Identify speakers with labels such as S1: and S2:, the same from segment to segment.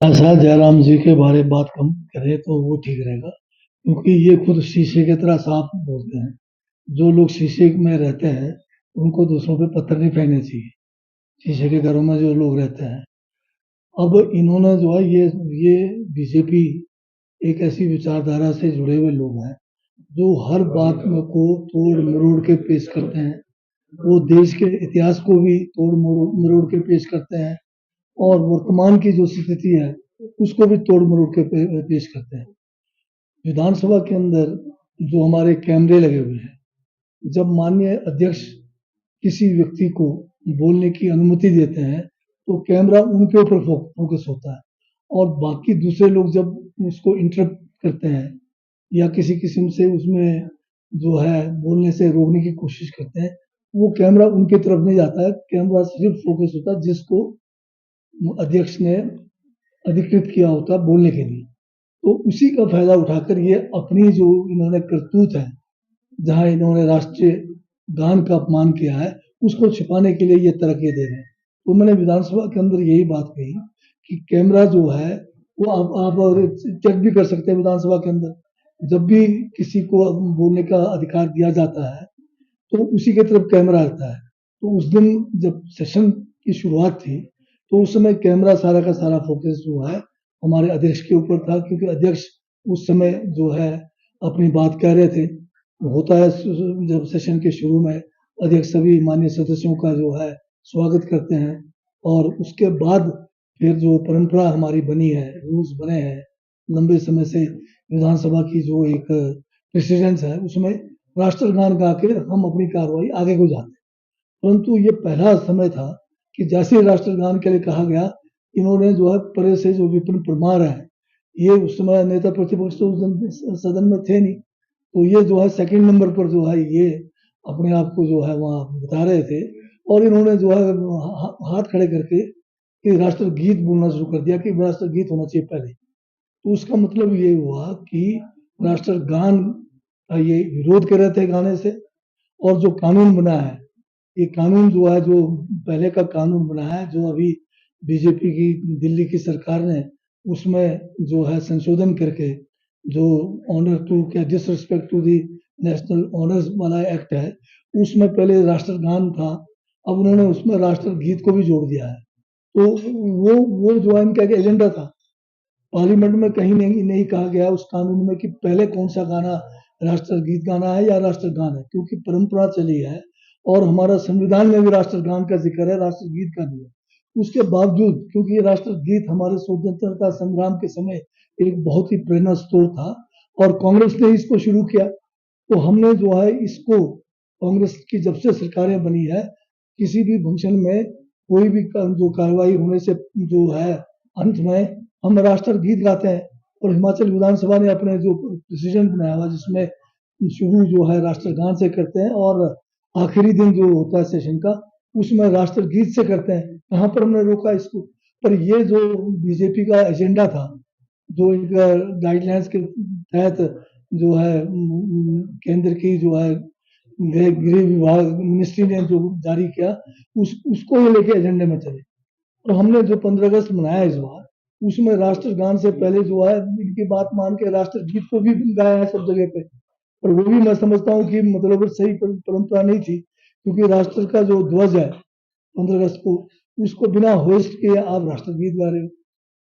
S1: ऐसा जयराम जी के बारे में बात कम करें तो वो ठीक रहेगा, क्योंकि ये खुद शीशे की तरह साफ बोलते हैं। जो लोग शीशे में रहते हैं उनको दूसरों पे पत्थर नहीं फेंकने चाहिए। शीशे के घरों में जो लोग रहते हैं, अब इन्होंने जो है ये बीजेपी एक ऐसी विचारधारा से जुड़े हुए लोग हैं जो हर बात को तोड़ मरोड़ के पेश करते हैं। वो देश के इतिहास को भी तोड़ मरोड़ के पेश करते हैं और वर्तमान की जो स्थिति है उसको भी तोड़ मरोड़ के पेश करते हैं। विधानसभा के अंदर जो हमारे कैमरे लगे हुए हैं, जब माननीय अध्यक्ष किसी व्यक्ति को बोलने की अनुमति देते हैं तो कैमरा उनके ऊपर फोकस होता है और बाकी दूसरे लोग जब उसको इंटरप्ट करते हैं या किसी किस्म से उसमें जो है बोलने से रोकने की कोशिश करते हैं, वो कैमरा उनके तरफ नहीं जाता है। कैमरा सिर्फ फोकस होता है जिसको अध्यक्ष ने अधिकृत किया होता है बोलने के लिए। तो उसी का फायदा उठाकर ये अपनी जो इन्होंने करतूत है, जहां इन्होंने राष्ट्रीय गान का अपमान किया है, उसको छिपाने के लिए ये तरक्की दे रहे हैं। तो मैंने विधानसभा के अंदर यही बात कही कि कैमरा जो है वो आप चेक भी कर सकते हैं विधानसभा के अंदर। जब भी किसी को बोलने का अधिकार दिया जाता है तो उसी के तरफ कैमरा आता है। तो उस दिन जब सेशन की शुरुआत थी तो उस समय कैमरा सारा का सारा फोकस जो है हमारे अध्यक्ष के ऊपर था, क्योंकि अध्यक्ष उस समय जो है अपनी बात कह रहे थे। होता है जब सेशन के शुरू में अध्यक्ष सभी माननीय सदस्यों का जो है स्वागत करते हैं और उसके बाद फिर जो परंपरा हमारी बनी है, रूल्स बने हैं लंबे समय से विधानसभा की जो एक प्रेसिडेंस है, उसमें राष्ट्रगान गा के हम अपनी कार्रवाई आगे को जाते हैं। परंतु ये पहला समय था कि जैसे राष्ट्रगान के लिए कहा गया, इन्होंने जो है परे से जो विपिन परमार है, ये उस समय नेता प्रतिपक्ष तो उस दिन सदन में थे नहीं, तो ये जो है सेकंड नंबर पर जो है ये अपने आप को जो है वहाँ बता रहे थे और इन्होंने जो है हाथ खड़े करके कि राष्ट्रगीत बोलना शुरू कर दिया कि राष्ट्रगीत होना चाहिए पहले। तो उसका मतलब ये हुआ कि राष्ट्रगान का ये विरोध कर रहे थे गाने से। और जो कानून बना है, ये कानून जो है जो पहले का कानून बना है, जो अभी बीजेपी की दिल्ली की सरकार ने उसमें जो है संशोधन करके जो ऑनर टू क्या disrespect to the national honours वाला एक्ट है, उसमें पहले राष्ट्रगान था, अब उन्होंने उसमें राष्ट्रगीत को भी जोड़ दिया है। तो वो जो है इनका एक एजेंडा था। पार्लियामेंट में कहीं नहीं कहा गया उस कानून में कि पहले कौन सा गाना राष्ट्रगीत गाना है या राष्ट्रगान है, क्योंकि परंपरा चली है और हमारा संविधान में भी राष्ट्रगान का जिक्र है, राष्ट्रगीत का भी है। उसके बावजूद क्योंकि ये राष्ट्रगीत हमारे स्वतंत्रता संग्राम के समय एक बहुत ही प्रेरणा स्रोत था और कांग्रेस ने इसको शुरू किया, तो हमने जो है इसको कांग्रेस की जब से सरकारें बनी है, किसी भी फंक्शन में कोई भी जो कार्रवाई होने से जो है अंत में हम राष्ट्रगीत गाते हैं। और हिमाचल विधानसभा ने अपने जो प्रेसिडेंट बनाया हुआ जिसमें शुरू जो है राष्ट्रगान से करते हैं और आखिरी दिन जो होता है सेशन का उसमें राष्ट्रगीत से करते हैं। कहाँ पर हमने रोका इसको? पर ये जो बीजेपी का एजेंडा था, जो एक गाइडलाइंस के तहत जो है केंद्र की जो है गृह विभाग मिनिस्ट्री ने जो जारी किया उसको ये लेके एजेंडे में चले। और हमने जो 15 अगस्त मनाया इस बार, उसमें राष्ट्रगान से पहले जो है इनकी बात मान के राष्ट्रगीत को भी गाया है सब जगह पे। और वो भी मैं समझता हूँ कि मतलब सही परंपरा नहीं थी, क्योंकि राष्ट्र का जो ध्वज है 15 अगस्त को, उसको बिना होस्ट किए आप राष्ट्रगीत गा रहे हो।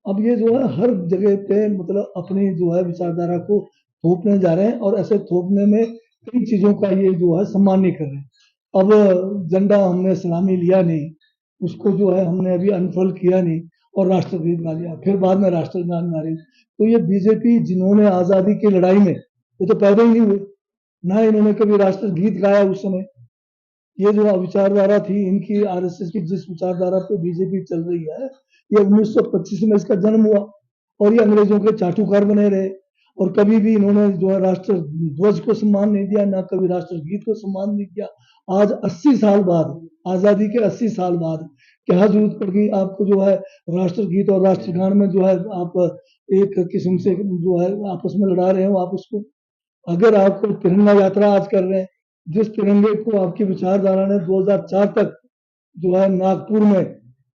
S1: अब ये जो है हर जगह पे मतलब अपनी जो है विचारधारा को थोपने जा रहे हैं और ऐसे थोपने में कई चीजों का ये जो है सम्मान नहीं कर रहे हैं। अब झंडा हमने सलामी लिया नहीं, उसको जो है हमने अभी अनफोल्ड किया नहीं और राष्ट्रगीत गा लिया, फिर बाद में राष्ट्रगान गा रही। तो ये बीजेपी जिन्होंने आजादी की लड़ाई में ये तो पैदा ही नहीं हुए, ना इन्होंने कभी राष्ट्रगीत गाया उस समय। ये जो विचारधारा थी इनकी आरएसएस की, जिस विचारधारा पे बीजेपी चल रही है, ये 1925 में इसका जन्म हुआ और ये अंग्रेजों के चाटुकार बने रहे और कभी भी इन्होंने जो है राष्ट्र ध्वज को सम्मान नहीं दिया, ना कभी राष्ट्रगीत को सम्मान नहीं किया। आज 80 साल बाद, आजादी के 80 साल बाद क्या जरूरत पड़ गई आपको जो है राष्ट्रगीत और राष्ट्रगान में जो है आप एक किस्म से जो है आपस में लड़ा रहे हो आप उसको। अगर आपको तिरंगा यात्रा आज कर रहे हैं, जिस तिरंगे को आपकी विचारधारा ने 2004 तक जो है नागपुर में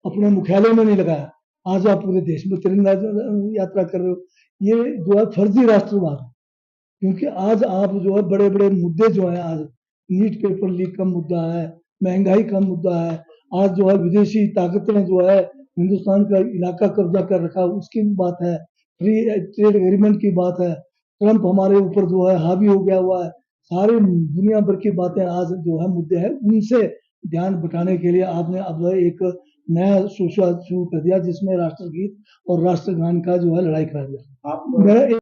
S1: अपने मुख्यालय में नहीं लगाया, आज आप पूरे देश में तिरंगा यात्रा कर रहे हो, ये जो है फर्जी राष्ट्रवाद है। क्योंकि आज आप जो है बड़े बड़े मुद्दे जो है, आज नीट पेपर लीक का मुद्दा है, महंगाई का मुद्दा है, आज जो है विदेशी ताकतें जो है हिंदुस्तान का इलाका कब्जा कर रखा है, उसकी बात है, फ्री ट्रेड एग्रीमेंट की बात है, ट्रंप हमारे ऊपर जो है हावी हो गया हुआ है, सारी दुनिया भर की बातें आज जो है मुद्दे हैं, उनसे ध्यान बटाने के लिए आपने अब एक नया सिलसिला शुरू कर दिया जिसमें राष्ट्रगीत और राष्ट्रगान का जो है लड़ाई करा दिया। मेरा